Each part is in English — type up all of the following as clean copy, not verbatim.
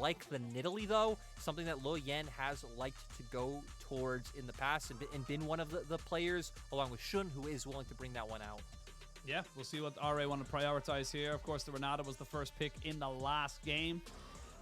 like the Nidalee, though, something that Leyan has liked to go towards in the past and been one of the players, along with Shun, who is willing to bring that one out. Yeah, we'll see what RA want to prioritize here. Of course, the Renata was the first pick in the last game.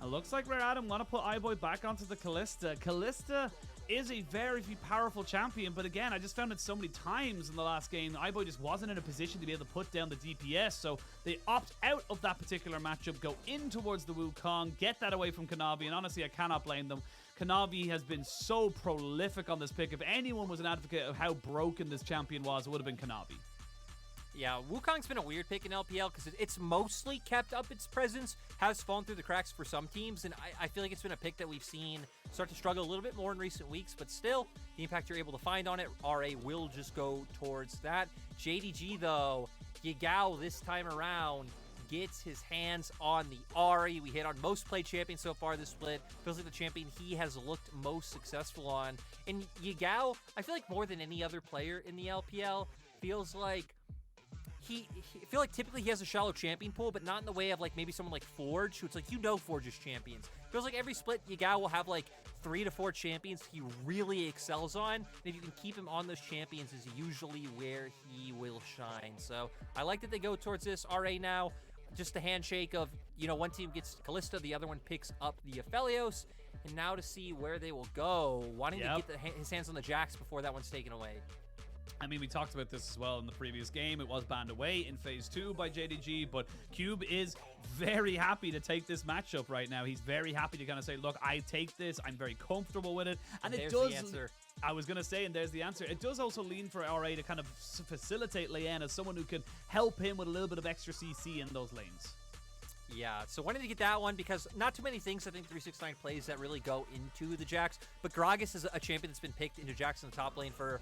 It looks like Rare Adam want to put iBoy back onto the Kalista. Kalista is a very powerful champion, but again, I just found it so many times in the last game, iBoy just wasn't in a position to be able to put down the DPS, so they opt out of that particular matchup, go in towards the Wukong, get that away from Kanavi, and honestly, I cannot blame them. Kanavi has been so prolific on this pick. If anyone was an advocate of how broken this champion was, it would have been Kanavi. Yeah, Wukong's been a weird pick in LPL because it's mostly kept up its presence, has fallen through the cracks for some teams, and I feel like it's been a pick that we've seen start to struggle a little bit more in recent weeks, but still, the impact you're able to find on it, RA will just go towards that. JDG, though, Yagao this time around gets his hands on the Ahri. We hit on most played champion so far this split. Feels like the champion he has looked most successful on. And Yagao, I feel like more than any other player in the LPL, feels like I feel like typically he has a shallow champion pool, but not in the way of like maybe someone like Forge, who it's like, Forge's champions. Feels like every split, Yagao will have like 3 to 4 champions he really excels on, and if you can keep him on those champions is usually where he will shine. So I like that they go towards this. RA now, just a handshake of, one team gets Kalista, the other one picks up the Aphelios, and now to see where they will go, wanting to get his hands on the Jax before that one's taken away. I mean, we talked about this as well in the previous game. It was banned away in Phase 2 by JDG, but Cube is very happy to take this matchup right now. He's very happy to kind of say, look, I take this. I'm very comfortable with it. And it does... The answer. I was going to say, and there's the answer. It does also lean for RA to kind of facilitate Leyan as someone who can help him with a little bit of extra CC in those lanes. Yeah, so wanted to get that one because not too many things I think 369 plays that really go into the Jax, but Gragas is a champion that's been picked into Jax in the top lane for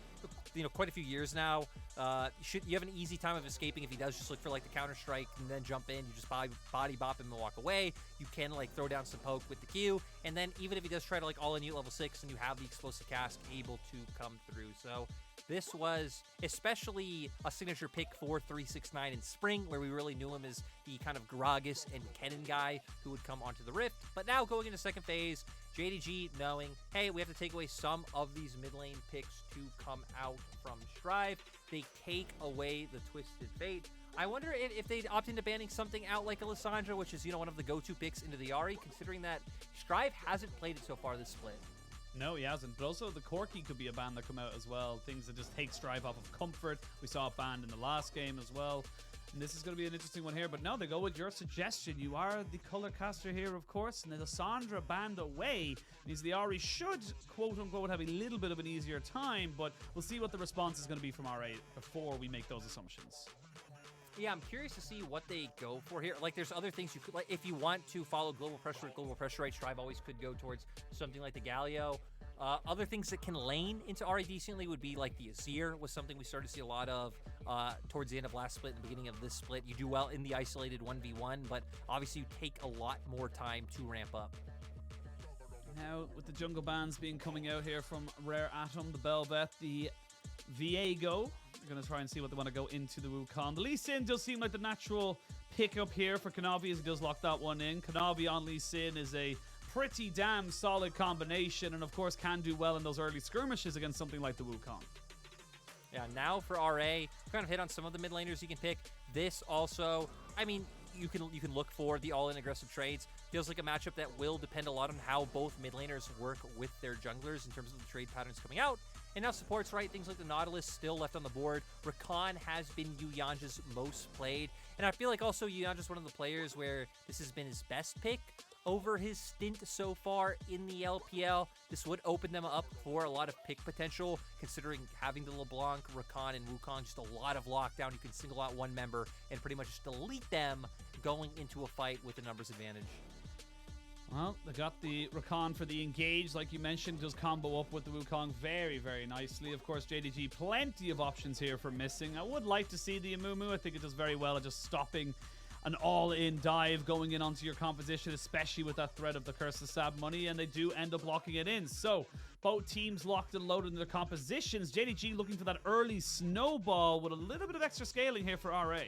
quite a few years now. You have an easy time of escaping if he does just look for like the counter strike and then jump in. You just body bop him and walk away. You can like throw down some poke with the Q, and then even if he does try to like all in you at level 6, and you have the explosive cast able to come through. So this was especially a signature pick for 369 in spring, where we really knew him as the kind of Gragas and Kennen guy who would come onto the Rift. But now going into second phase, JDG knowing, hey, we have to take away some of these mid lane picks to come out from Strive. They take away the Twisted Fate. I wonder if they'd opt into banning something out like Alessandra, which is, one of the go-to picks into the Ahri, considering that Strive hasn't played it so far this split. No, he hasn't. But also the Corki could be a ban that come out as well. Things that just take Strive off of comfort. We saw it banned in the last game as well. And this is going to be an interesting one here. But no, they go with your suggestion. You are the color caster here, of course. And Alessandra banned away means the Ahri should, quote-unquote, have a little bit of an easier time. But we'll see what the response is going to be from RA before we make those assumptions. Yeah, I'm curious to see what they go for here. Like, there's other things you could, like, if you want to follow global pressure rate, Strive always could go towards something like the Galio. Other things that can lane into Ahri decently would be like the Azir, was something we started to see a lot of towards the end of last split and the beginning of this split. You do well in the isolated 1v1, but obviously you take a lot more time to ramp up. Now, with the jungle bans coming out here from Rare Atom, the Bel'Veth, the Viego, they're going to try and see what they want to go into the Wukong. The Lee Sin does seem like the natural pickup here for Kanavi as he does lock that one in. Kanavi on Lee Sin is a pretty damn solid combination, and of course can do well in those early skirmishes against something like the Wukong. Yeah, now for RA, kind of hit on some of the mid laners you can pick. This also, I mean, you can look for the all-in aggressive trades. Feels like a matchup that will depend a lot on how both mid laners work with their junglers in terms of the trade patterns coming out. And now supports, right? Things like the Nautilus still left on the board. Rakan has been Yuyanjia's most played. And I feel like also Yuyanjia's one of the players where this has been his best pick over his stint so far in the LPL. This would open them up for a lot of pick potential, considering having the LeBlanc, Rakan, and Wukong, just a lot of lockdown. You can single out one member and pretty much just delete them going into a fight with a numbers advantage. Well, they got the Rakan for the engage, like you mentioned, does combo up with the Wukong very, very nicely. Of course, JDG, plenty of options here for missing. I would like to see the Amumu. I think it does very well at just stopping an all-in dive going in onto your composition, especially with that threat of the Curse of Sab money, and they do end up locking it in. So, both teams locked and loaded in their compositions. JDG looking for that early snowball with a little bit of extra scaling here for RA.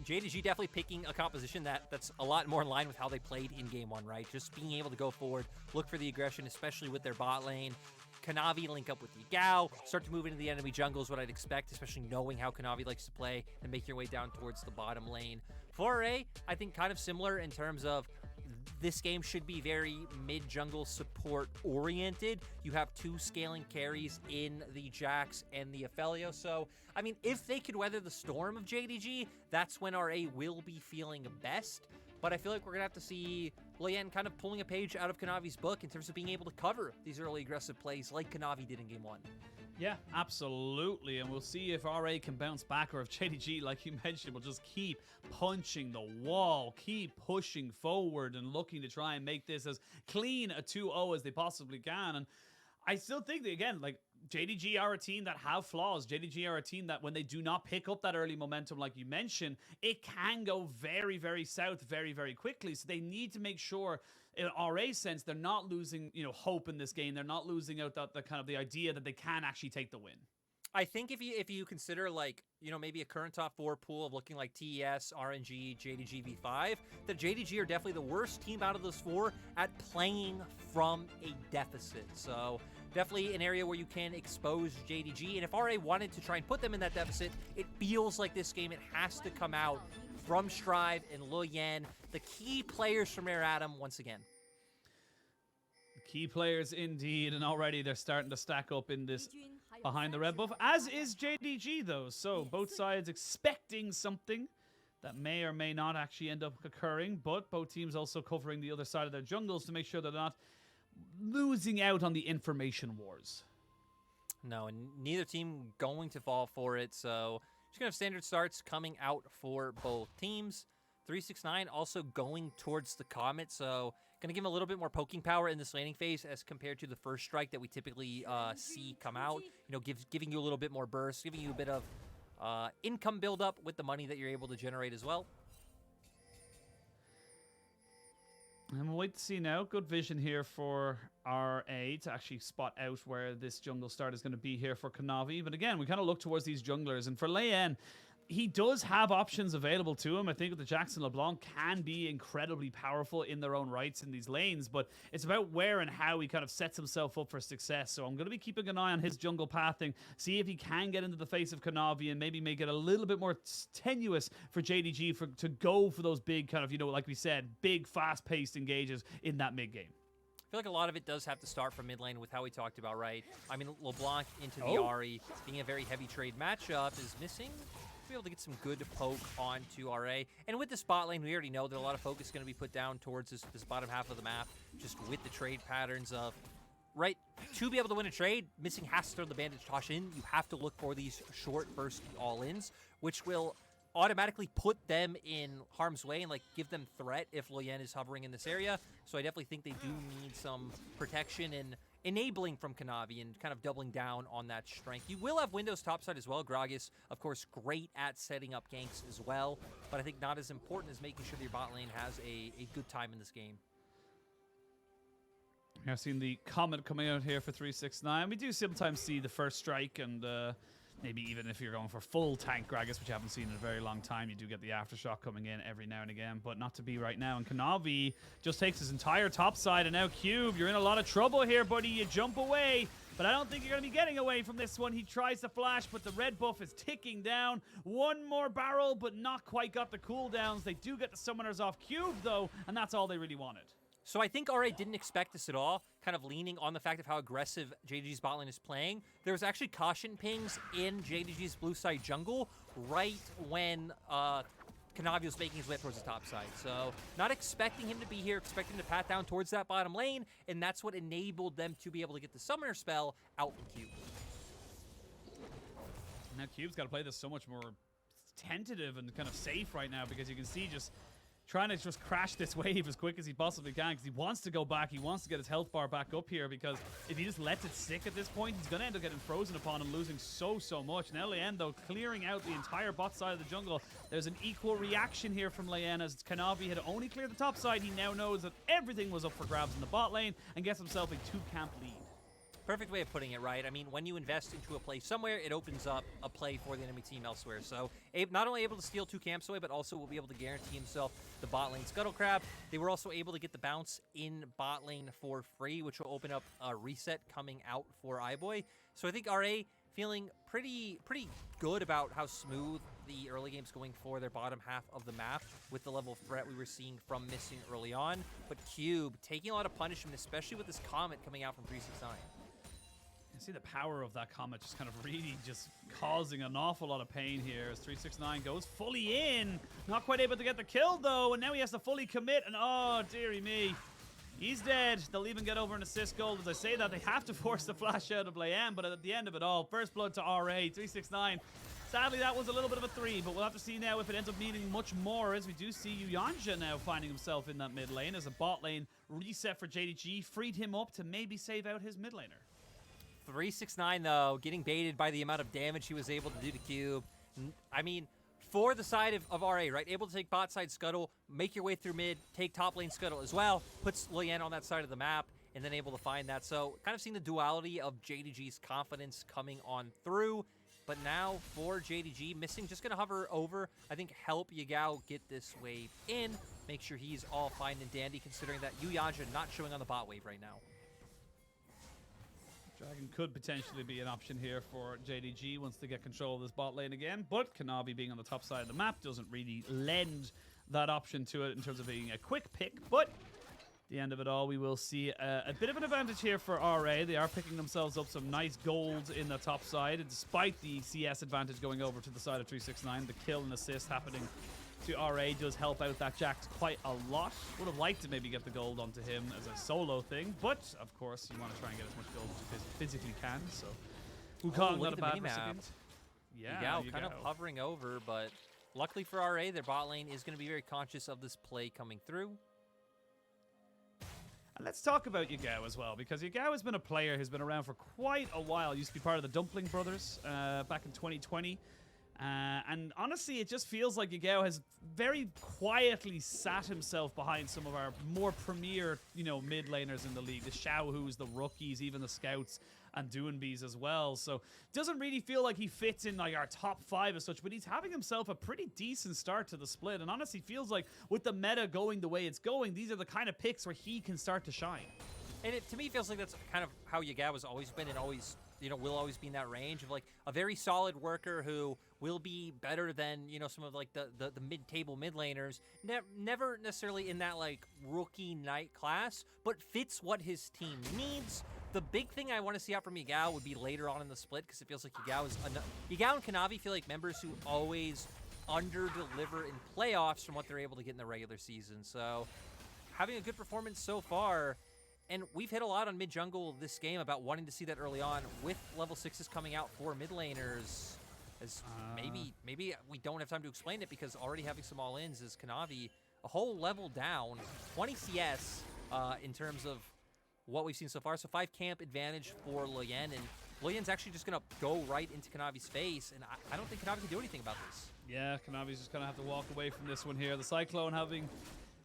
JDG definitely picking a composition that's a lot more in line with how they played in Game 1, right? Just being able to go forward, look for the aggression, especially with their bot lane. Kanavi link up with Yagao, start to move into the enemy jungle is what I'd expect, especially knowing how Kanavi likes to play, and make your way down towards the bottom lane. For RA, I think kind of similar in terms of this game should be very mid-jungle support oriented. You have 2 scaling carries in the Jax and the Aphelios. So, I mean, if they could weather the storm of JDG, that's when RA will be feeling best. But I feel like we're going to have to see Leyan kind of pulling a page out of Kanavi's book in terms of being able to cover these early aggressive plays like Kanavi did in Game 1. Yeah, absolutely. And we'll see if RA can bounce back or if JDG, like you mentioned, will just keep punching the wall, keep pushing forward and looking to try and make this as clean a 2-0 as they possibly can. And I still think that, again, like, JDG are a team that have flaws. JDG are a team that when they do not pick up that early momentum, like you mentioned, it can go very, very south very, very quickly. So they need to make sure, in RA's sense, they're not losing, hope in this game. They're not losing out the kind of the idea that they can actually take the win. I think if you consider, like, maybe a current top 4 pool of looking like TES, RNG, JDG V5, that JDG are definitely the worst team out of those 4 at playing from a deficit. So definitely an area where you can expose JDG. And if RA wanted to try and put them in that deficit, it feels like this game, it has to come out from Strive and Leyan, the key players from Rare Atom once again. Key players indeed, and already they're starting to stack up in this behind the red buff, as is JDG though. So both sides expecting something that may or may not actually end up occurring, but both teams also covering the other side of their jungles to make sure they're not losing out on the information wars. No, and neither team going to fall for it, so just gonna have standard starts coming out for both teams. 369 also going towards the Comet, so going to give him a little bit more poking power in this laning phase as compared to the first strike that we typically see come out. Giving you a little bit more burst, giving you a bit of income buildup with the money that you're able to generate as well. And we'll wait to see now. Good vision here for RA to actually spot out where this jungle start is going to be here for Kanavi. But again, we kind of look towards these junglers. And for Leyan, he does have options available to him. I think the Jackson LeBlanc can be incredibly powerful in their own rights in these lanes, but it's about where and how he kind of sets himself up for success. So I'm going to be keeping an eye on his jungle pathing, see if he can get into the face of Kanavi and maybe make it a little bit more tenuous for JDG to go for those big kind of, like we said, big fast-paced engages in that mid-game. I feel like a lot of it does have to start from mid lane with how we talked about, right? I mean, LeBlanc into the Ahri being a very heavy trade matchup is missing. Be able to get some good poke onto RA. And with the spot lane, we already know that a lot of focus is going to be put down towards this bottom half of the map, just with the trade patterns of, right, to be able to win a trade, Missing has to throw the bandage toss in. You have to look for these short burst all-ins, which will automatically put them in harm's way and like give them threat if Leyan is hovering in this area. So I definitely think they do need some protection and enabling from Kanavi and kind of doubling down on that strength. You will have Windows topside as well. Gragas, of course, great at setting up ganks as well, but I think not as important as making sure that your bot lane has a good time in this game. I've seen the comment coming out here for 369. We do sometimes see the first strike and maybe even if you're going for full tank Gragas, which you haven't seen in a very long time, you do get the aftershock coming in every now and again, but not to be right now. And Kanavi just takes his entire top side, and now Cube, you're in a lot of trouble here, buddy. You jump away, but I don't think you're going to be getting away from this one. He tries to flash, but the red buff is ticking down. One more barrel, but not quite got the cooldowns. They do get the summoners off Cube, though, and that's all they really wanted. So I think RA didn't expect this at all, kind of leaning on the fact of how aggressive JDG's bot lane is playing. There was actually caution pings in JDG's blue side jungle right when Kanavi was making his way towards the top side. So not expecting him to be here, expecting to pat down towards that bottom lane, and that's what enabled them to be able to get the summoner spell out from Cube. Now Cube's got to play this so much more tentative and kind of safe right now, because you can see just trying to just crash this wave as quick as he possibly can, because he wants to go back. He wants to get his health bar back up here, because if he just lets it stick at this point, he's going to end up getting frozen upon and losing so much. Now Leyan, though, clearing out the entire bot side of the jungle. There's an equal reaction here from Leyan, as Kanavi had only cleared the top side. He now knows that everything was up for grabs in the bot lane and gets himself a 2-camp lead. Perfect way of putting it, right? I mean, when you invest into a play somewhere, it opens up a play for the enemy team elsewhere. So Abe not only able to steal 2 camps away, but also will be able to guarantee himself the bot lane Scuttle Crab. They were also able to get the bounce in bot lane for free, which will open up a reset coming out for iBoy. So I think RA feeling pretty good about how smooth the early game's going for their bottom half of the map with the level of threat we were seeing from missing early on. But Cube taking a lot of punishment, especially with this Comet coming out from 369. You see the power of that Comet just kind of really just causing an awful lot of pain here as 369 goes fully in. Not quite able to get the kill though, and now he has to fully commit, and oh, dearie me. He's dead. They'll even get over an assist gold. As I say that, they have to force the flash out of Leyan, but at the end of it all, first blood to RA, 369. Sadly, that was a little bit of a 3, but we'll have to see now if it ends up meaning much more, as we do see Yuyanjia now finding himself in that mid lane as a bot lane reset for JDG freed him up to maybe save out his mid laner. 369, though, getting baited by the amount of damage he was able to do to Cube. I mean, for the side of RA, right? Able to take bot side Scuttle, make your way through mid, take top lane Scuttle as well, puts Leyan on that side of the map, and then able to find that. So kind of seeing the duality of JDG's confidence coming on through. But now for JDG, missing, just going to hover over, I think help Yagao get this wave in, make sure he's all fine and dandy, considering that Yuyanjia not showing on the bot wave right now. Dragon could potentially be an option here for JDG once they get control of this bot lane again, but Kanavi being on the top side of the map doesn't really lend that option to it in terms of being a quick pick, but at the end of it all, we will see a bit of an advantage here for RA. They are picking themselves up some nice gold in the top side, and despite the CS advantage going over to the side of 369, the kill and assist happening to RA does help out that Jax quite a lot. Would have liked to maybe get the gold onto him as a solo thing, but of course you want to try and get as much gold as you physically can. So Wukong, not a bad recipient. Yeah, Yagao kind of hovering over, but luckily for RA, their bot lane is going to be very conscious of this play coming through. And let's talk about Yagao as well, because Yagao has been a player who's been around for quite a while. Used to be part of the Dumpling Brothers back in 2020. And honestly, it just feels like Yagao has very quietly sat himself behind some of our more premier, mid laners in the league. The Xiaohus, the rookies, even the scouts and Doonbees as well. So doesn't really feel like he fits in like our top 5 as such, but he's having himself a pretty decent start to the split. And honestly, feels like with the meta going the way it's going, these are the kind of picks where he can start to shine. And it, to me, feels like that's kind of how Yagao has always been and always, will always be in that range of like a very solid worker who will be better than, some of like the mid-table mid laners. Never necessarily in that like rookie knight class, but fits what his team needs. The big thing I want to see out from Yagao would be later on in the split, because it feels like Yagao and Kanavi feel like members who always under-deliver in playoffs from what they're able to get in the regular season. So having a good performance so far. And we've hit a lot on mid-jungle this game about wanting to see that early on with level 6s coming out for mid laners. As maybe we don't have time to explain it, because already having some all-ins is Kanavi a whole level down, 20 CS in terms of what we've seen so far. So 5 camp advantage for Leyan, and Leyan's actually just going to go right into Kanavi's face, and I don't think Kanavi can do anything about this. Yeah, Kanavi's just going to have to walk away from this one here. The Cyclone having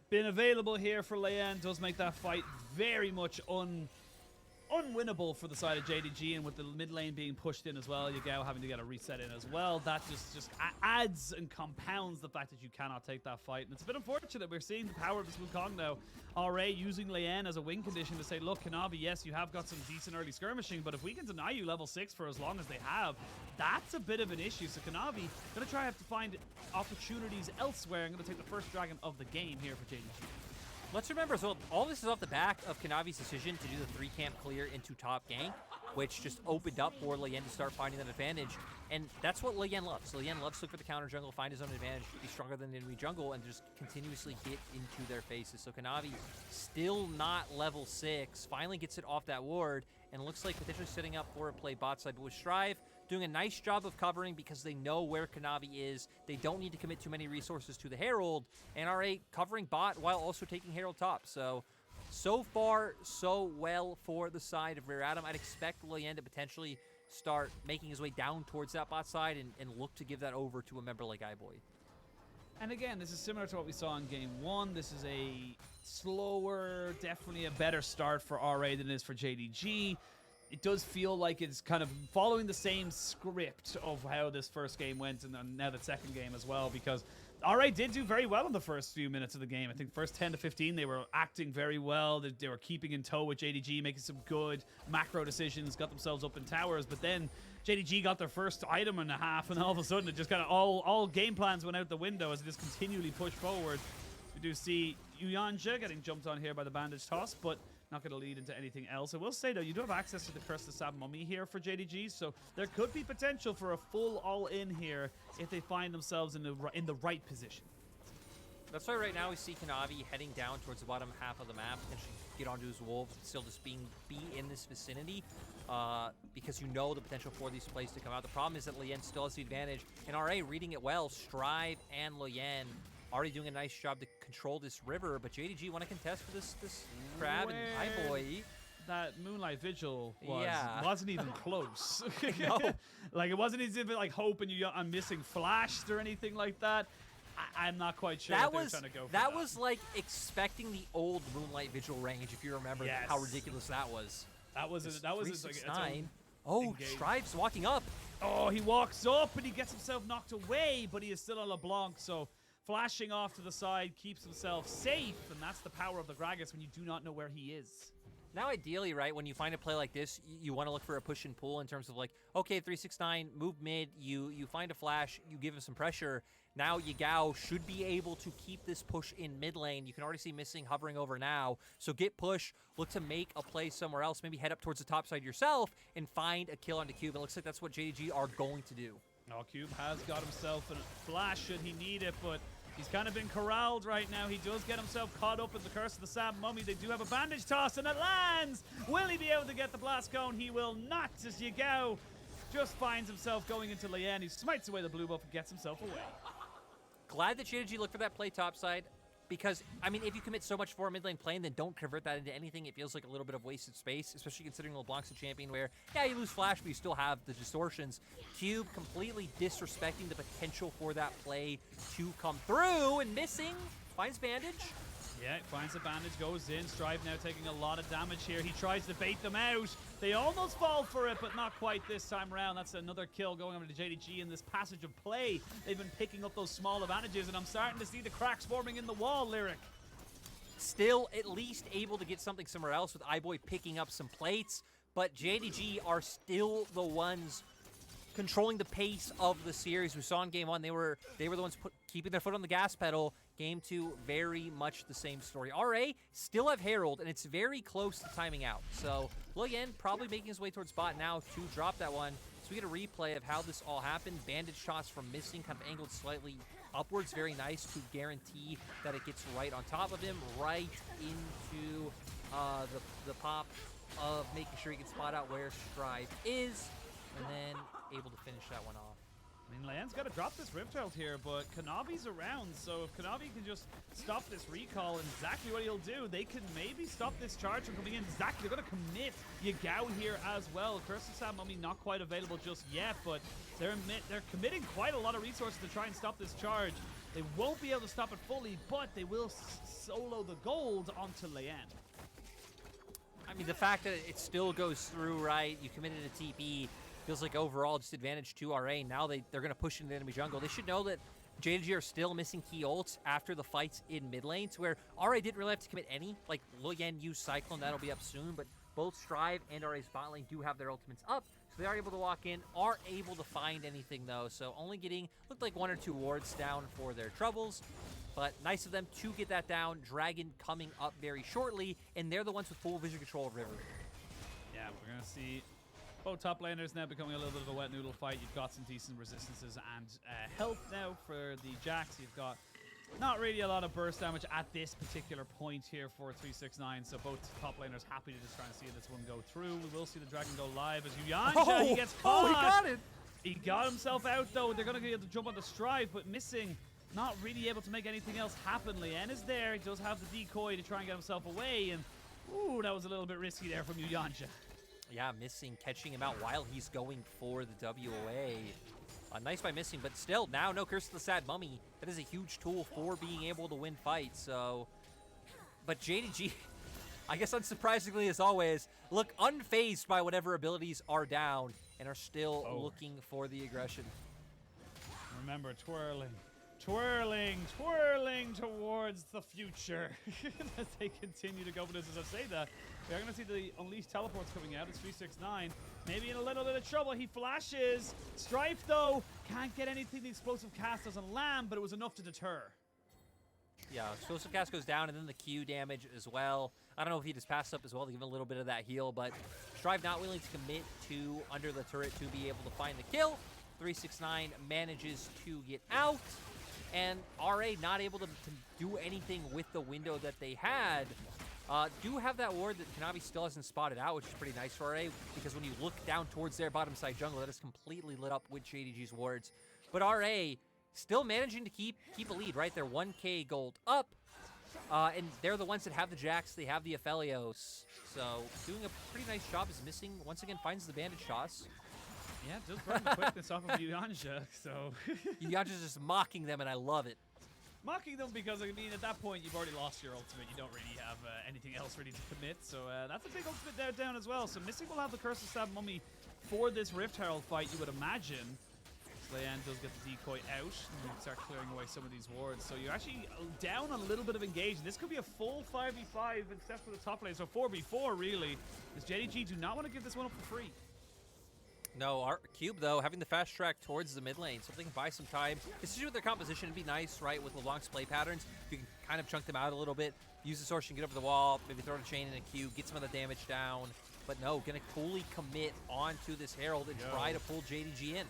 been available here for Leyan does make that fight very much unwinnable for the side of JDG, and with the mid lane being pushed in as well, Yagao having to get a reset in as well, that just adds and compounds the fact that you cannot take that fight. And it's a bit unfortunate. We're seeing the power of this Wukong now. RA using Leyan as a win condition to say, look, Kanavi, yes, you have got some decent early skirmishing, but if we can deny you level 6 for as long as they have, that's a bit of an issue. So Kanavi going to try to find opportunities elsewhere. I'm going to take the first dragon of the game here for JDG. Let's remember as well, all this is off the back of Kanavi's decision to do the 3-camp clear into top gank, which just opened up for Leyan to start finding that advantage. And that's what Leyan loves. Leyan loves to look for the counter jungle, find his own advantage, be stronger than the enemy jungle, and just continuously get into their faces. So Kanavi, still not level 6, finally gets it off that ward, and looks like potentially setting up for a play bot side. But with Strive doing a nice job of covering because they know where Kanavi is. They don't need to commit too many resources to the Herald. And RA covering bot while also taking Herald top. So far, so well for the side of Rare Adam. I'd expect Leyan to potentially start making his way down towards that bot side and look to give that over to a member like iBoy. And again, this is similar to what we saw in Game 1. This is a slower, definitely a better start for RA than it is for JDG. it does feel like it's kind of following the same script of how this first game went and now the second game as well, because RA did do very well in the first few minutes of the game. I think first 10 to 15, they were acting very well. They were keeping in tow with JDG, making some good macro decisions, got themselves up in towers, but then JDG got their first item and a half, and all of a sudden it just kind of all game plans went out the window as it just continually pushed forward. We do see Yuyanjia getting jumped on here by the bandage toss, but not going to lead into anything else. I will say, though, you do have access to the Curse of Sab Mummy here for JDG, so there could be potential for a full all-in here if they find themselves in the right position. That's why right now we see Kanavi heading down towards the bottom half of the map, potentially get onto his wolves, and still just be in this vicinity, because you know the potential for these plays to come out. The problem is that Leyan still has the advantage, and RA reading it well. Strive and Leyan already doing a nice job to control this river, but JDG want to contest for this crab and iBoy. That Moonlight Vigil wasn't even close. No. Like, it wasn't as if like Hope and I'm missing flashed or anything like that. I'm not quite sure what they were trying to go for. That was like expecting the old Moonlight Vigil range, if you remember how ridiculous that was. That was like its own Strive's walking up. Oh, he walks up and he gets himself knocked away, but he is still on LeBlanc, so flashing off to the side keeps himself safe, and that's the power of the Gragas when you do not know where he is. Now, ideally, right, when you find a play like this, you want to look for a push and pull in terms of like, okay, 369, move mid, you find a flash, you give him some pressure. Now Yagao should be able to keep this push in mid lane. You can already see Missing hovering over now. So get push, look to make a play somewhere else, maybe head up towards the top side yourself and find a kill onto Cube. It looks like that's what JDG are going to do. Oh, Cube has got himself a flash should he need it, but he's kind of been corralled right now. He does get himself caught up in the Curse of the Sab Mummy. They do have a bandage toss, and it lands! Will he be able to get the blast cone? He will not, as Yagao just finds himself going into Leyan. He smites away the blue buff and gets himself away. Glad that JDG looked for that play topside, because, I mean, if you commit so much for a mid lane plane, then don't convert that into anything. It feels like a little bit of wasted space, especially considering LeBlanc's a champion where, yeah, you lose flash, but you still have the distortions. Cube completely disrespecting the potential for that play to come through, and Missing finds bandage. Yeah, finds the bandage, goes in. Strive now taking a lot of damage here. He tries to bait them out. They almost fall for it, but not quite this time around. That's another kill going over to JDG in this passage of play. They've been picking up those small advantages, and I'm starting to see the cracks forming in the wall, Lyric. Still at least able to get something somewhere else with iBoy picking up some plates, but JDG are still the ones controlling the pace of the series. We saw in game one, they were the ones keeping their foot on the gas pedal. Game two, very much the same story. RA still have Herald, and it's very close to timing out. So Leyan probably making his way towards bot now to drop that one. So we get a replay of how this all happened. Bandage shots from Missing, kind of angled slightly upwards. Very nice to guarantee that it gets right on top of him, right into the pop of making sure he can spot out where Strive is, and then able to finish that one off. I mean, Leyan's got to drop this Rift Herald here, but Kanavi's around, so if Kanavi can just stop this recall, and exactly what he'll do, they can maybe stop this charge from coming in. Exactly, they're going to commit Yagao here as well. Curse of Sab Mummy not quite available just yet, but they're committing quite a lot of resources to try and stop this charge. They won't be able to stop it fully, but they will solo the gold onto Leyan. I mean, the fact that it still goes through, right? You committed a TP. Feels like overall just advantage to RA. Now they're going to push into the enemy jungle. They should know that JDG are still missing key ults after the fights in mid lane, to where RA didn't really have to commit any. Like, Leyan used Cyclone, that'll be up soon, but both Strive and RA's bot lane do have their ultimates up, so they are able to walk in, are able to find anything though, so only getting, looked like 1 or 2 wards down for their troubles, but nice of them to get that down. Dragon coming up very shortly, and they're the ones with full vision control of River. Yeah, we're going to see both top laners now becoming a little bit of a wet noodle fight. You've got some decent resistances and health now for the Jax. You've got not really a lot of burst damage at this particular point here for 369. So both top laners happy to just try and see this one go through. We will see the Dragon go live as Yuyanjia, he gets caught. Oh, he got it. He got himself out though. They're going to be able to jump on the Strive, but Missing not really able to make anything else happen. Leyan is there. He does have the decoy to try and get himself away. And ooh, that was a little bit risky there from Yuyanjia. Yeah, Missing, catching him out while he's going for the WOA. Nice by Missing, but still, now no Curse of the Sad Mummy. That is a huge tool for being able to win fights, so... But JDG, I guess unsurprisingly, as always, look unfazed by whatever abilities are down and are still looking for the aggression. Remember, twirling towards the future as they continue to go. But as I say that, we are going to see the Unleashed teleports coming out. It's 369. Maybe in a little bit of trouble. He flashes. Strife, though, can't get anything. The explosive cast doesn't land, but it was enough to deter. Yeah, explosive cast goes down, and then the Q damage as well. I don't know if he just passed up as well to give him a little bit of that heal, but Strive not willing to commit to under the turret to be able to find the kill. 369 manages to get out, and RA not able to do anything with the window that they had. Do have that ward that Kanavi still hasn't spotted out, which is pretty nice for RA, because when you look down towards their bottom side jungle, that is completely lit up with JDG's wards. But RA still managing to keep a lead, right? They're 1k gold up, and they're the ones that have the Jax, they have the Aphelios. So doing a pretty nice job. Is missing, once again, finds the bandage toss. Yeah, just burn the quickness off of Yuyanjia, so... Yuyanjia's just mocking them, and I love it. Mocking them because, I mean, at that point, you've already lost your ultimate. You don't really have anything else ready to commit, so that's a big ultimate down as well. So Missing will have the Curse of Stab Mummy for this Rift Herald fight, you would imagine. Leyan does get the decoy out and start clearing away some of these wards. So you're actually down a little bit of engagement. This could be a full 5v5 except for the top lane. So 4v4 really. As JDG do not want to give this one up for free. No, our Cube, though, having the fast track towards the mid lane, so they can buy some time. Especially with their composition, it'd be nice, right, with LeBlanc's play patterns. You can kind of chunk them out a little bit, use the Sorcerer, get over the wall, maybe throw a chain in a Cube, get some of the damage down. But no, gonna fully commit onto this Herald and try to pull JDG in.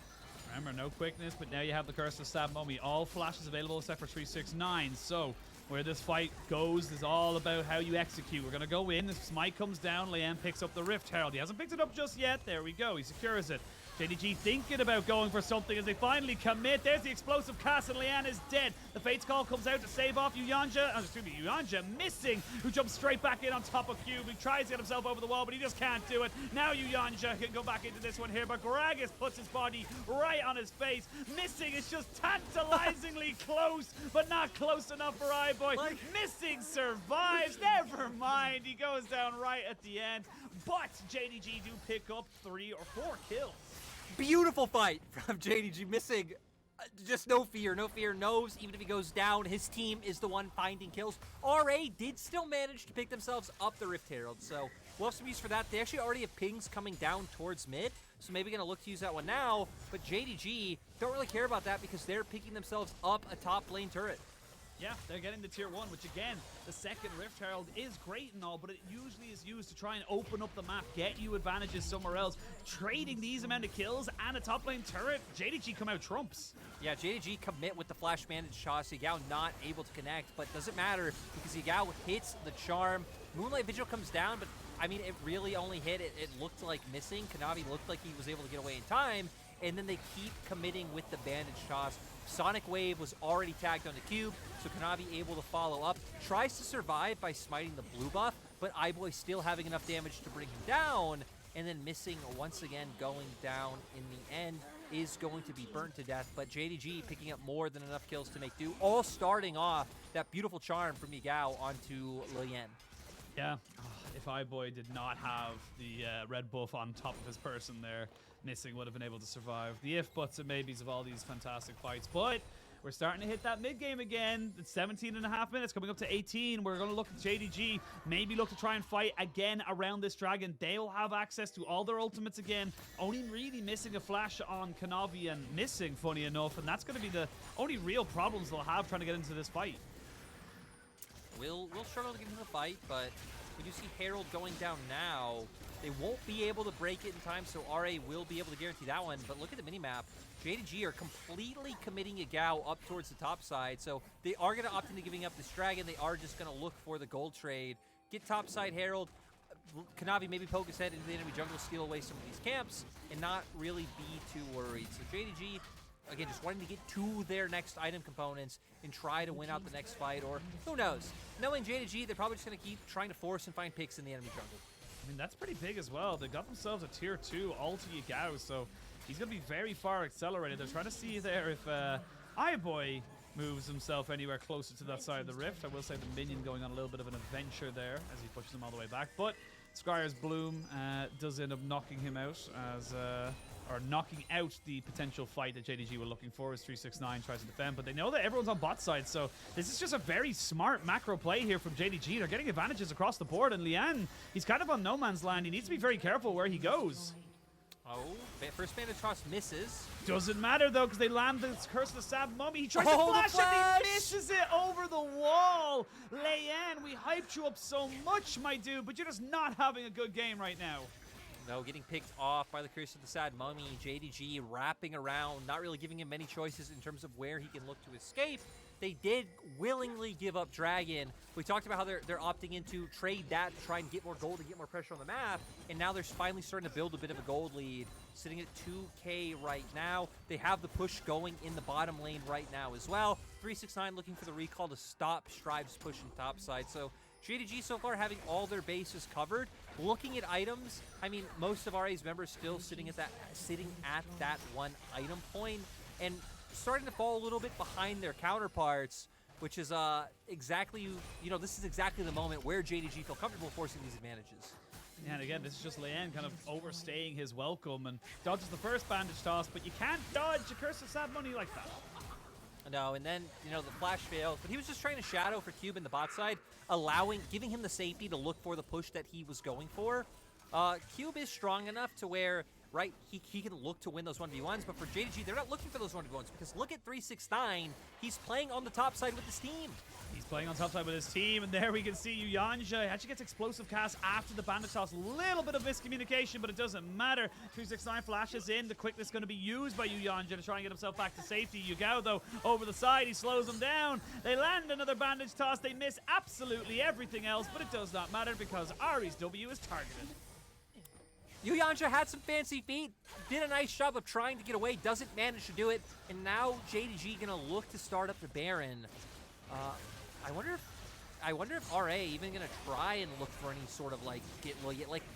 Remember, no quickness, but now you have the Curse of Stab Mummy. All flashes available except for 369. So where this fight goes is all about how you execute. We're going to go in. As Smite comes down, Leyan picks up the Rift Herald. He hasn't picked it up just yet. There we go. He secures it. JDG thinking about going for something as they finally commit. There's the explosive cast, and Leyan is dead. The Fate's Call comes out to save off Yuyanjia. Excuse me, Yuyanjia missing, who jumps straight back in on top of Cube. He tries to get himself over the wall, but he just can't do it. Now Yuyanjia can go back into this one here, but Gragas puts his body right on his face. Missing is just tantalizingly close, but not close enough for iBoy. Missing survives. Never mind. He goes down right at the end, but JDG do pick up 3 or 4 kills. Beautiful fight from JDG. Missing, just no fear, knows even if he goes down, his team is the one finding kills. RA did still manage to pick themselves up the Rift Herald, so we'll have some use for that. They actually already have pings coming down towards mid, so maybe gonna look to use that one now, but JDG don't really care about that because they're picking themselves up a top lane turret. Yeah, they're getting the tier 1, which again, the second Rift Herald is great and all, but it usually is used to try and open up the map, get you advantages somewhere else. Trading these amount of kills and a top lane turret, JDG come out trumps. Yeah, JDG commit with the flash bandage toss. Yagao not able to connect, but doesn't matter because Yagao hits the charm. Moonlight Vigil comes down, but I mean, it really only hit, it looked like Missing. Kanavi looked like he was able to get away in time, and then they keep committing with the bandage toss. Sonic Wave was already tagged on the Cube, so Kanavi able to follow up. Tries to survive by smiting the blue buff, but iBoy still having enough damage to bring him down, and then Missing once again going down in the end is going to be burnt to death, but JDG picking up more than enough kills to make do, all starting off that beautiful charm from Yagao onto Leyan. Yeah, if iBoy did not have the red buff on top of his person there, Missing would have been able to survive the if, buts, and maybes of all these fantastic fights. But we're starting to hit that mid game again. It's 17.5 minutes, coming up to 18. We're going to look at JDG, maybe look to try and fight again around this dragon. They'll have access to all their ultimates again. Only really missing a flash on Kanavi and Missing, funny enough, and that's going to be the only real problems they'll have trying to get into this fight. We'll struggle to get into the fight, but we do see Herald going down now. They won't be able to break it in time, so RA will be able to guarantee that one. But look at the minimap. JDG are completely committing Yagao up towards the top side, so they are going to opt into giving up this dragon. They are just going to look for the gold trade. Get top side Herald. Kanavi maybe poke his head into the enemy jungle, steal away some of these camps, and not really be too worried. So JDG, again, just wanting to get to their next item components and try to win out the next fight, or who knows? Knowing JDG, they're probably just going to keep trying to force and find picks in the enemy jungle. I mean, that's pretty big as well. They got themselves a tier 2 all to Yagao, so he's going to be very far accelerated. They're trying to see there if iBoy moves himself anywhere closer to that side of the rift. I will say the minion going on a little bit of an adventure there as he pushes him all the way back. But Squire's Bloom does end up knocking him out as... or knocking out the potential fight that JDG were looking for as 369 tries to defend, but they know that everyone's on bot side, so this is just a very smart macro play here from JDG. They're getting advantages across the board, and Leyan, he's kind of on no man's land. He needs to be very careful where he goes. Oh, first bandage toss misses. Doesn't matter, though, because they land the Curse of the Sad Mummy. He tries to flash and he misses it over the wall. Leyan, we hyped you up so much, my dude, but you're just not having a good game right now. No, getting picked off by the Curse of the Sad Mummy. JDG wrapping around, not really giving him many choices in terms of where he can look to escape. They did willingly give up Dragon. We talked about how they're opting into trade that to try and get more gold and get more pressure on the map. And now they're finally starting to build a bit of a gold lead. Sitting at 2K right now. They have the push going in the bottom lane right now as well. 369 looking for the recall to stop Strive's push in top side. So JDG so far having all their bases covered. Looking at items, I mean, most of RA's members still sitting at that one item point and starting to fall a little bit behind their counterparts, which is exactly, this is exactly the moment where JDG feel comfortable forcing these advantages. Yeah, and again, this is just Leyan kind of overstaying his welcome and dodges the first bandage toss, but you can't dodge a Curse of Sad Money like that. No, and then, the flash failed, but he was just trying to shadow for Cube in the bot side, giving him the safety to look for the push that he was going for. Cube is strong enough to where, right, he can look to win those 1v1s, but for JDG, they're not looking for those 1v1s, because look at 369, he's playing on the top side with his team. He's playing on top side with his team, and there we can see Yuyanjia actually gets explosive cast after the bandage toss. Little bit of miscommunication, but it doesn't matter. 369 flashes in. The quickness going to be used by Yuyanjia to try and get himself back to safety. Yagao, though, over the side, he slows him down. They land another bandage toss. They miss absolutely everything else, but it does not matter because Ahri's W is targeted. Yuyanjia had some fancy feet, did a nice job of trying to get away, doesn't manage to do it, and now JDG gonna look to start up the Baron. I wonder if RA even gonna try and look for any sort of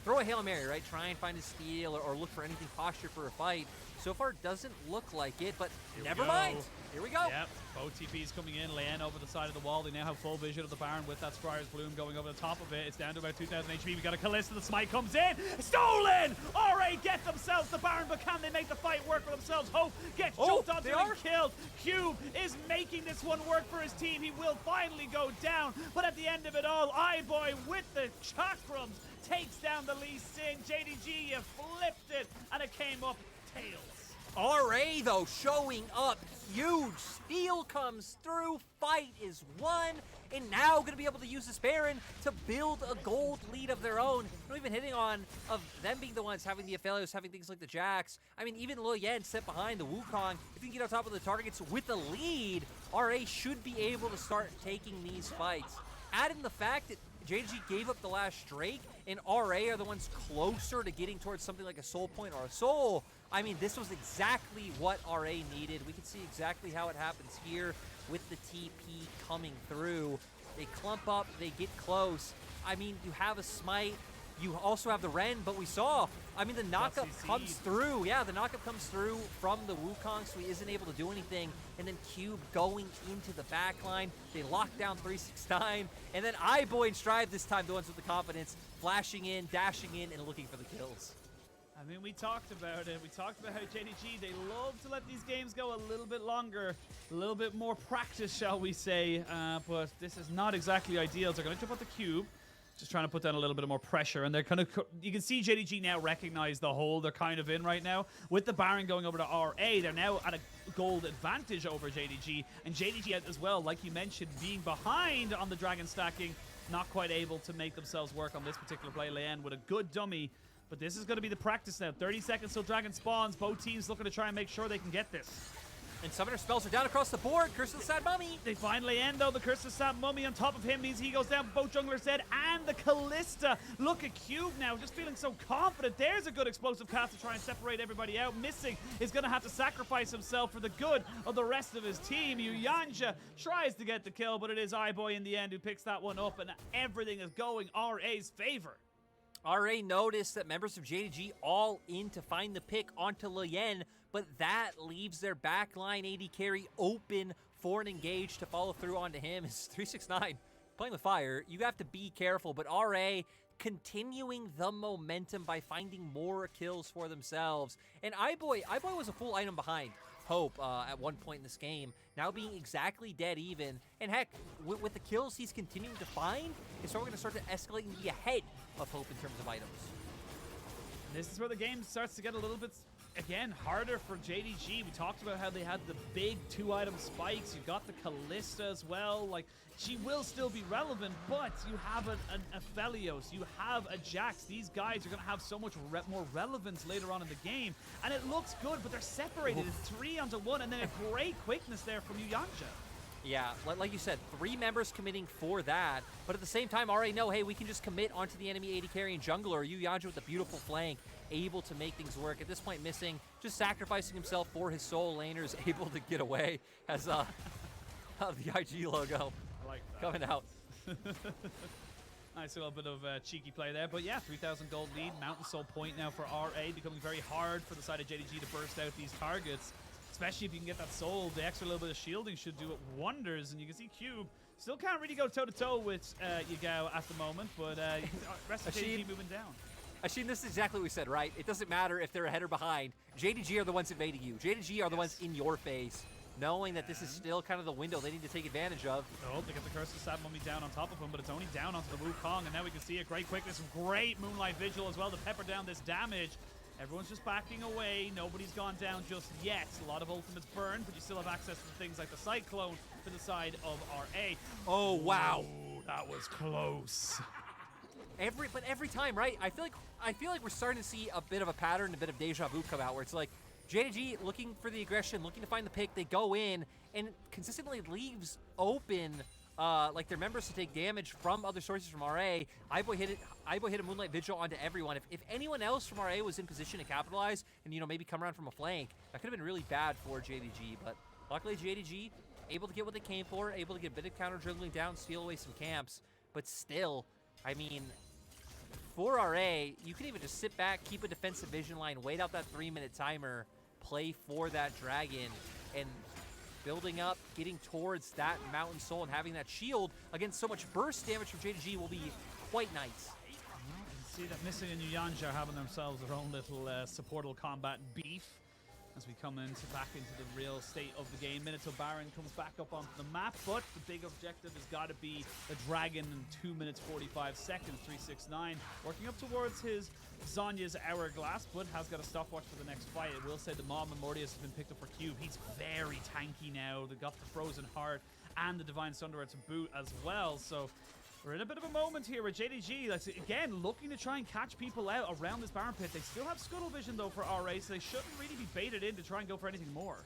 throw a Hail Mary, right? Try and find a steal or look for anything posture for a fight. So far, doesn't look like it, but never mind. Here we go. Yep, both TPs coming in, Leyan over the side of the wall. They now have full vision of the Baron with that Squire's Bloom going over the top of it. It's down to about 2,000 HP. We got a Kalista. The smite comes in. Stolen! RA get themselves the Baron, but can they make the fight work for themselves? Hope gets jumped onto and killed. Cube is making this one work for his team. He will finally go down, but at the end of it all, iBoy with the chakrams takes down the Lee Sin. JDG, you flipped it, and it came up tails. RA, though, showing up huge. Steal comes through. Fight is won. And now going to be able to use this Baron to build a gold lead of their own. Not even hitting on of them being the ones having the Aphelios, having things like the Jax. I mean, even Leyan set behind the Wukong. If you can get on top of the targets with a lead, RA should be able to start taking these fights. Add in the fact that JDG gave up the last Drake, and RA are the ones closer to getting towards something like a Soul Point or a Soul. I mean, this was exactly what RA needed. We can see exactly how it happens here with the TP coming through. They clump up, they get close. I mean, you have a smite, you also have the Ren, but we saw, I mean, the knockup comes through. Yeah, the knockup comes through from the Wukong, so he isn't able to do anything. And then Cube going into the backline. They lock down 369. And then iBoy and Strive this time, the ones with the confidence, flashing in, dashing in, and looking for the kills. I mean, we talked about it. We talked about how JDG, they love to let these games go a little bit longer, a little bit more practice, shall we say. But this is not exactly ideal. They're going to jump out the Cube. Just trying to put down a little bit of more pressure, and they're kind of, you can see JDG now recognize the hole they're kind of in right now. With the Baron going over to RA, they're now at a gold advantage over JDG, and JDG as well, like you mentioned, being behind on the Dragon stacking, not quite able to make themselves work on this particular play. Leyan with a good dummy, but this is going to be the practice now. 30 seconds till Dragon spawns. Both teams looking to try and make sure they can get this. And Summoner spells are down across the board. Curse of the Sad Mummy. They finally end, though. The Curse of the Sad Mummy on top of him means he goes down. Both junglers dead. And the Kalista. Look at Cube now, just feeling so confident. There's a good explosive cast to try and separate everybody out. Missing is going to have to sacrifice himself for the good of the rest of his team. Yuyanjia tries to get the kill, but it is iBoy in the end who picks that one up, and everything is going RA's favor. RA noticed that members of JDG all in to find the pick onto Leyan, but that leaves their backline AD carry open for an engage to follow through onto him is 369. Playing with fire, you have to be careful, but RA continuing the momentum by finding more kills for themselves. And iBoy was a full item behind Hope at one point in this game, now being exactly dead even. And heck, with the kills he's continuing to find, it's going to start to escalate and be ahead of Hope in terms of items. This is where the game starts to get a little bit, again, harder for JDG. We talked about how they had the big 2-item spikes. You got the Kalista as well. Like, she will still be relevant, but you have an Aphelios, you have a Jax. These guys are going to have so much more relevance later on in the game. And it looks good, but they're separated. It's 3 onto 1, and then a great quickness there from Yuyanjia. Yeah, like you said, 3 members committing for that, but at the same time, already know, hey, we can just commit onto the enemy AD carry and jungler. Yuyanjia with a beautiful flank, able to make things work. At this point, missing, just sacrificing himself for his soul laners, able to get away as the IG logo like coming out. Nice little bit of cheeky play there, but yeah, 3,000 gold lead, Mountain Soul point now for RA, becoming very hard for the side of JDG to burst out these targets. Especially if you can get that soul, the extra little bit of shielding should do it wonders. And you can see Cube still can't really go toe-to-toe with Yagao at the moment, but rest of JDG moving down. Ashin, this is exactly what we said, right? It doesn't matter if they're ahead or behind. JDG are the ones invading you. JDG are the ones in your face, knowing that this is still kind of the window they need to take advantage of. Oh, they get the Curse of Sad Mummy down on top of him, but it's only down onto the Wukong, and now we can see a great quickness, great Moonlight Vigil as well to pepper down this damage. Everyone's just backing away. Nobody's gone down just yet. A lot of ultimates burned, but you still have access to things like the Cyclone to the side of RA. Oh, wow. Ooh, that was close. Every time, right? I feel like we're starting to see a bit of a pattern, a bit of deja vu come out, where it's like JDG looking for the aggression, looking to find the pick. They go in and consistently leaves open like their members to take damage from other sources from RA. iBoy hit a Moonlight Vigil onto everyone. If anyone else from RA was in position to capitalize and, you know, maybe come around from a flank, that could have been really bad for JDG. But luckily JDG able to get what they came for, able to get a bit of counter dribbling down, steal away some camps. But still, I mean, for RA, you can even just sit back, keep a defensive vision line, wait out that 3-minute timer, play for that dragon, and building up, getting towards that Mountain Soul and having that shield against so much burst damage from JDG will be quite nice. You can see that Missing and Yuyanjia are having themselves their own little supportal combat beef as we come back into the real state of the game. Minato Baron comes back up onto the map, but the big objective has got to be the dragon in 2 minutes 45 seconds. 369 working up towards his Zonya's Hourglass, but has got a stopwatch for the next fight. I will say the Maw Memorius has been picked up for Cube. He's very tanky now. They've got the Frozen Heart and the Divine Sunderer to boot as well, so we're in a bit of a moment here with JDG that's, again, looking to try and catch people out around this Baron Pit. They still have Scuttle Vision, though, for RA, so they shouldn't really be baited in to try and go for anything more.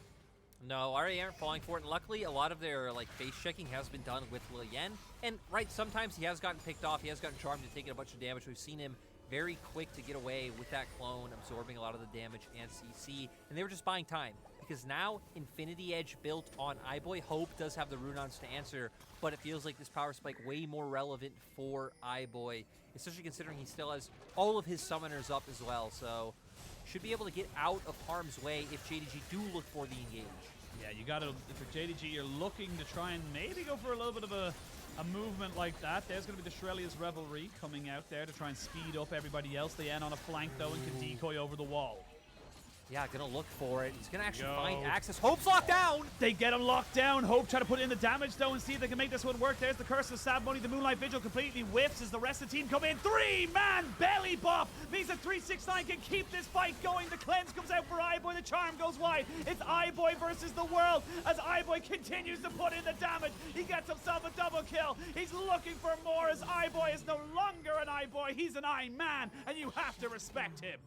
No, RA aren't falling for it, and luckily a lot of their face checking has been done with Leyan. And right, sometimes he has gotten picked off, he has gotten charmed and taken a bunch of damage. We've seen him very quick to get away with that clone, absorbing a lot of the damage and CC, and they were just buying time. Because now Infinity Edge built on iBoy. Hope does have the Runons to answer, but it feels like this power spike way more relevant for iBoy, especially considering he still has all of his summoners up as well, so should be able to get out of harm's way if JDG do look for the engage. Yeah, you got to, for JDG, you're looking to try and maybe go for a little bit of a movement like that. There's going to be the Shrelia's Revelry coming out there to try and speed up everybody else. They end on a flank, though, and can decoy over the wall. Yeah, gonna look for it. He's gonna actually find access. Hope's locked down! They get him locked down. Hope try to put in the damage, though, and see if they can make this one work. There's the Curse of Sad Money. The Moonlight Vigil completely whiffs as the rest of the team come in. 3-man belly bop means that 369 can keep this fight going. The cleanse comes out for iBoy. The charm goes wide. It's iBoy versus the world as iBoy continues to put in the damage. He gets himself a double kill. He's looking for more as iBoy is no longer an iBoy. He's an I-man, and you have to respect him.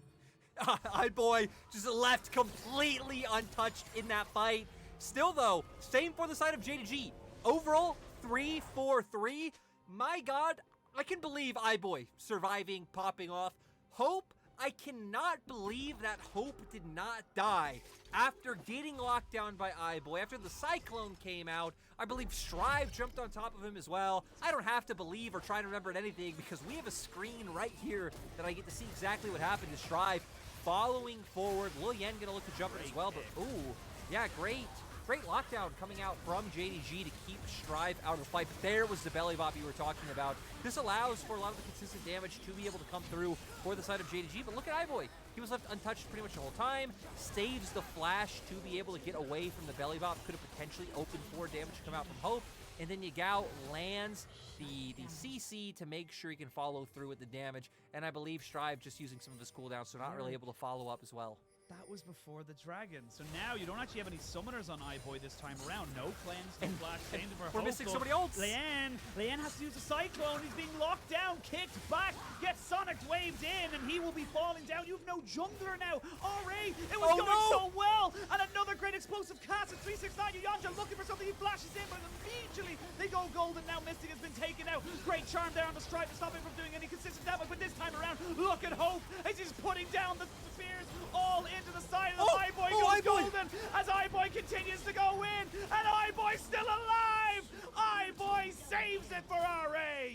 iBoy just left completely untouched in that fight. Still, though, same for the side of JDG. Overall, 3-4-3. My God, I can believe iBoy surviving, popping off. Hope, I cannot believe that Hope did not die after getting locked down by iBoy. After the Cyclone came out, I believe Strive jumped on top of him as well. I don't have to believe or try to remember anything because we have a screen right here that I get to see exactly what happened to Strive. Following forward, Leyan gonna look to jump as well, but ooh, yeah, great Great lockdown coming out from JDG to keep Strive out of the fight. But there was the belly bop you were talking about. This allows for a lot of the consistent damage to be able to come through for the side of JDG. But look at iBoy. He was left untouched pretty much the whole time. Saves the flash to be able to get away from the belly bop. Could have potentially opened for damage to come out from Hope. And then Yagao lands the CC to make sure he can follow through with the damage. And I believe Strive just using some of his cooldowns, so not really able to follow up as well. That was before the dragon. So now you don't actually have any summoners on iBoy this time around. No cleanse, no flash, same for We're missing somebody else. Leyan has to use a cyclone. He's being locked down, kicked back, gets Sonic waved in, and he will be falling down. You have no jungler now. RA, it was going so well. And another great explosive cast at 369. Yuyanjia looking for something. He flashes in, but immediately they go golden. Now Mystic has been taken out. Great charm there on the strike to stop him from doing any consistent damage. But this time around, look at Hope as he's putting down the spears all into the side of the iBoy goes golden as iBoy continues to go in, and iBoy still alive. iBoy saves it for RA.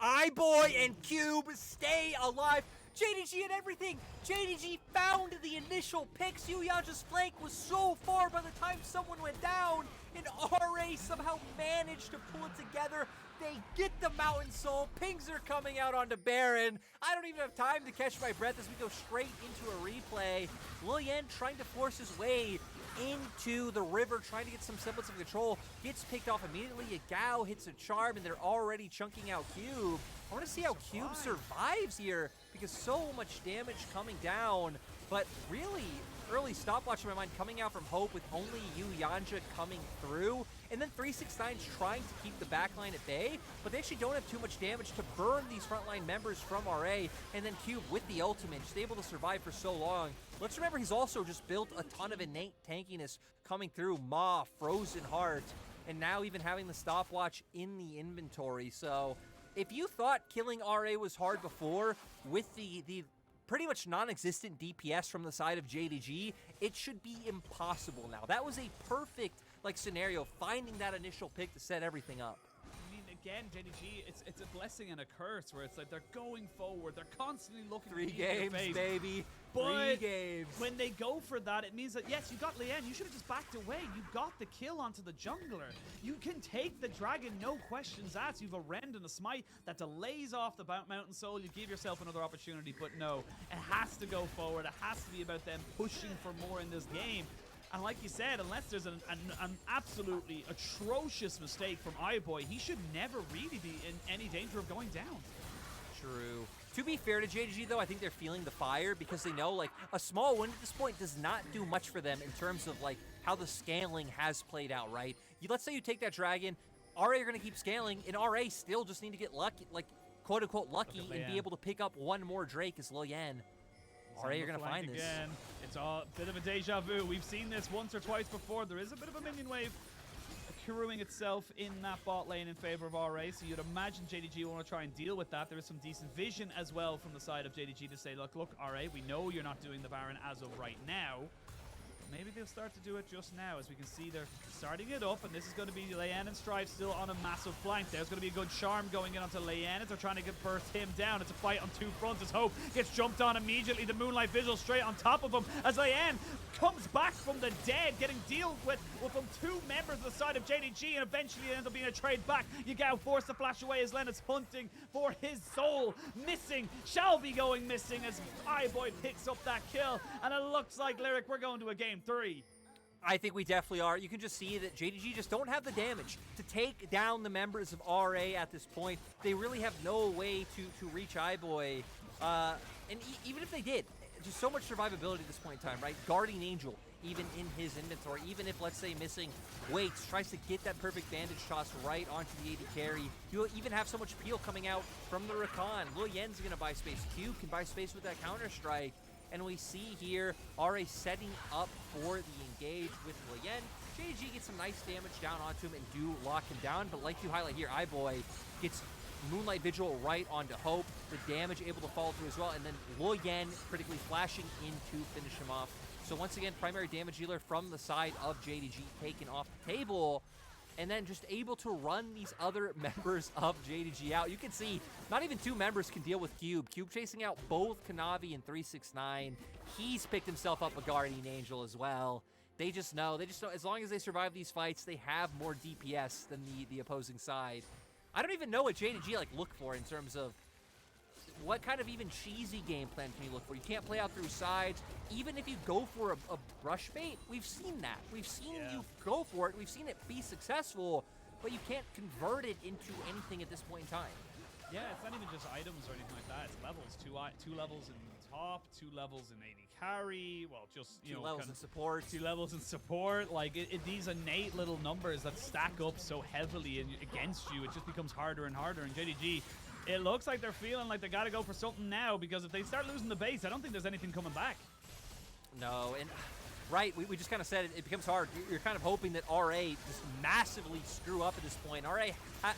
iBoy and Cube stay alive. JDG and everything. JDG found the initial picks. Yuyanjia's flank was so far by the time someone went down, and RA somehow managed to pull it together. They get the Mountain Soul. Pings are coming out onto Baron. I don't even have time to catch my breath as we go straight into a replay. Leyan trying to force his way into the river, trying to get some semblance of control. Gets picked off immediately. Yagao hits a charm, and they're already chunking out Cube. I want to see how Cube survives here, because so much damage coming down. But really, early stopwatch in my mind coming out from Hope with only Yuyanjia coming through. And then 369's trying to keep the backline at bay, but they actually don't have too much damage to burn these frontline members from RA. And then Cube with the ultimate, just able to survive for so long. Let's remember he's also just built a ton of innate tankiness coming through. Ma, Frozen Heart, and now even having the stopwatch in the inventory. So if you thought killing RA was hard before with the pretty much non-existent DPS from the side of JDG, it should be impossible now. That was a perfect scenario, finding that initial pick to set everything up. I mean, again, JDG, it's a blessing and a curse where it's like they're going forward, they're constantly looking 3 games, baby. But 3 games. When they go for that, it means that, yes, you got Leyan, you should have just backed away. You got the kill onto the jungler. You can take the dragon, no questions asked. You've a rend and a smite that delays off the Mountain Soul. You give yourself another opportunity, but no, it has to go forward. It has to be about them pushing for more in this game. And like you said, unless there's an absolutely atrocious mistake from iBoy, he should never really be in any danger of going down. True. To be fair to JDG, though, I think they're feeling the fire because they know, a small win at this point does not do much for them in terms of, how the scaling has played out, right? Let's say you take that dragon, RA are going to keep scaling, and RA still just need to get lucky, quote-unquote lucky, and be able to pick up one more Drake as Leyan. RA are going to find this. Again. It's a bit of a deja vu. We've seen this once or twice before. There is a bit of a minion wave accruing itself in that bot lane in favor of RA, so you'd imagine JDG will want to try and deal with that. There is some decent vision as well from the side of JDG to say, look, RA, we know you're not doing the Baron as of right now. Maybe they'll start to do it just now. As we can see, they're starting it up, and this is going to be Leyan and Strive still on a massive flank. There's going to be a good charm going in onto Leyan as they're trying to burst him down. It's a fight on 2 fronts as Hope gets jumped on immediately. The Moonlight Vigil straight on top of him as Leyan comes back from the dead, getting dealt with from 2 members of the side of JDG, and eventually it ends up being a trade back. Yagao forced to flash away as Len is hunting for his soul. Missing, shall be going missing as iBoy picks up that kill, and it looks like, Lyric, we're going to a game 3. I think we definitely are. You can just see that JDG just don't have the damage to take down the members of RA at this point. They really have no way to reach iBoy. And even if they did, just so much survivability at this point in time, right? Guardian Angel, even in his inventory, even if, let's say, missing Waits, tries to get that perfect bandage toss right onto the AD carry. You'll even have so much peel coming out from the Rakan. Leyan's going to buy space. Cube can buy space with that Counter-Strike. And we see here RA setting up for the engage with Leyan. JDG gets some nice damage down onto him and do lock him down. But like you highlight here, iBoy gets Moonlight Vigil right onto Hope. The damage able to follow through as well. And then Leyan critically flashing in to finish him off. So once again, primary damage dealer from the side of JDG taken off the table. And then just able to run these other members of JDG out. You can see not even 2 members can deal with Cube. Cube chasing out both Kanavi and 369. He's picked himself up a Guardian Angel as well. They just know. As long as they survive these fights, they have more DPS than the opposing side. I don't even know what JDG like look for in terms of what kind of even cheesy game plan can you look for. You can't play out through sides. Even if you go for a brush bait, we've seen that. We've seen you go for it. We've seen it be successful, but you can't convert it into anything at this point in time. Yeah, it's not even just items or anything like that. It's levels. Two levels in top, 2 levels in AD carry. Well, just, you know, 2 levels in support. 2 levels in support. Like, these innate little numbers that stack up so heavily against you, it just becomes harder and harder. And JDG, it looks like they're feeling like they got to go for something now, because if they start losing the base, I don't think there's anything coming back. No, and right, we just kind of said it becomes hard. You're kind of hoping that RA just massively screw up at this point. RA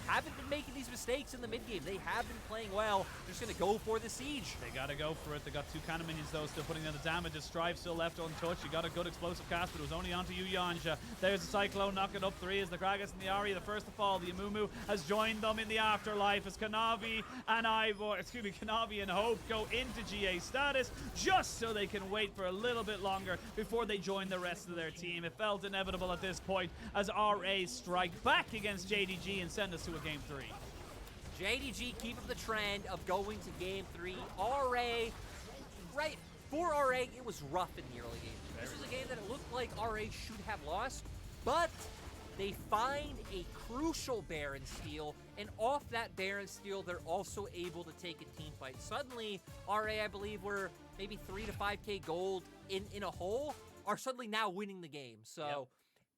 haven't been making these mistakes in the mid game. They have been playing well. They're just going to go for the siege. They got to go for it. They got 2 kind of minions, though, still putting in the damage. The Strive still left untouched. You got a good explosive cast, but it was only onto Yuyanjia. There's the Cyclone knocking up 3 as the Gragas and the Ahri, the first to fall. The Amumu has joined them in the afterlife as Kanavi and Kanavi and Hope go into GA status just so they can wait for a little bit longer before they join the rest of their team. It felt inevitable at this point as RA strike back against JDG and send us to a game 3. JDG keep up the trend of going to game 3. RA, right, for RA, it was rough in the early game. This was a game that it looked like RA should have lost, but they find a crucial Baron steal, and off that Baron steal, they're also able to take a team fight. Suddenly, RA, I believe, were maybe 3 to 5k gold in a hole, are suddenly now winning the game. So,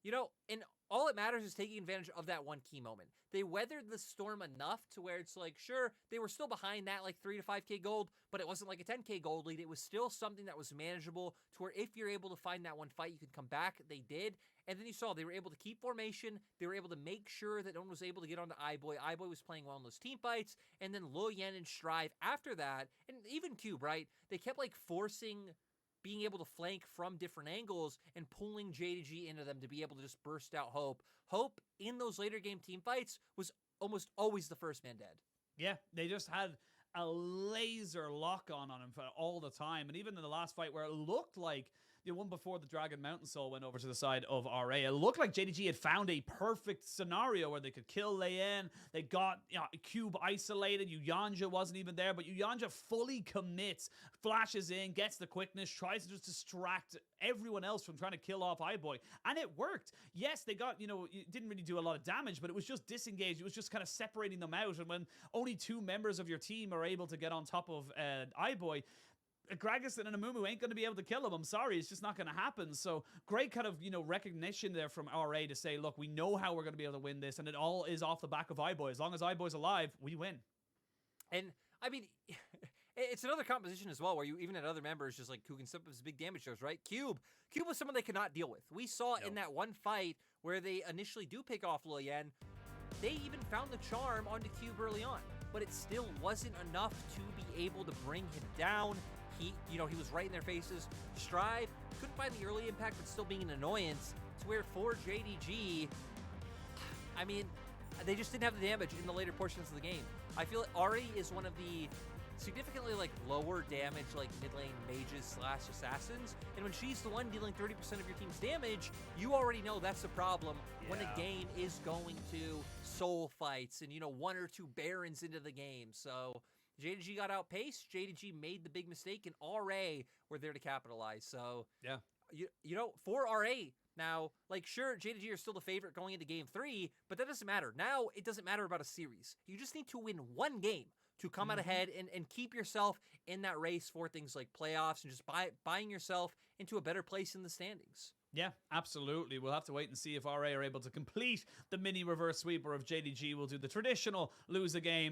you know, and all it matters is taking advantage of that one key moment. They weathered the storm enough to where it's like, sure, they were still behind that like 3 to 5k gold, but it wasn't like a 10k gold lead. It was still something that was manageable to where if you're able to find that one fight, you can come back. They did. And then you saw they were able to keep formation. They were able to make sure that no one was able to get onto iBoy. iBoy was playing well in those team fights. And then Leyan and Strive after that, and even Cube, right? They kept like forcing being able to flank from different angles and pulling JDG into them to be able to just burst out Hope. Hope, in those later game team fights, was almost always the first man dead. Yeah, they just had a laser lock on him for all the time. And even in the last fight where it looked like the one before the Dragon Mountain Soul went over to the side of RA, it looked like JDG had found a perfect scenario where they could kill Leyan. They got Cube isolated. Yuyanjia wasn't even there, but Yuyanjia fully commits, flashes in, gets the quickness, tries to just distract everyone else from trying to kill off iBoy. And it worked. Yes, they got, it didn't really do a lot of damage, but it was just disengaged. It was just kind of separating them out. And when only 2 members of your team are able to get on top of iBoy, Gragas and an Amumu ain't going to be able to kill him. I'm sorry, it's just not going to happen. So great kind of, recognition there from RA to say, look, we know how we're going to be able to win this, and it all is off the back of iBoy. As long as iBoy's alive, we win. And, I mean, it's another composition as well where you even had other members just like who can step up as big damage shows, right? Cube was someone they could not deal with. We saw in that one fight where they initially do pick off Leyan, they even found the charm onto Cube early on, but it still wasn't enough to be able to bring him down. He was right in their faces. Strive couldn't find the early impact, but still being an annoyance. To where for JDG, I mean, they just didn't have the damage in the later portions of the game. I feel like Ahri is one of the significantly lower damage mid lane mages / assassins, and when she's the one dealing 30% of your team's damage, you already know that's the problem when a game is going to soul fights and 1 or 2 barons into the game. So JDG got outpaced. JDG made the big mistake, and RA were there to capitalize. So, yeah, for RA, now, sure, JDG are still the favorite going into game 3, but that doesn't matter. Now, it doesn't matter about a series. You just need to win 1 game to come out ahead and keep yourself in that race for things like playoffs and just buying yourself into a better place in the standings. Yeah, absolutely. We'll have to wait and see if RA are able to complete the mini reverse sweep, or if JDG will do the traditional lose a game,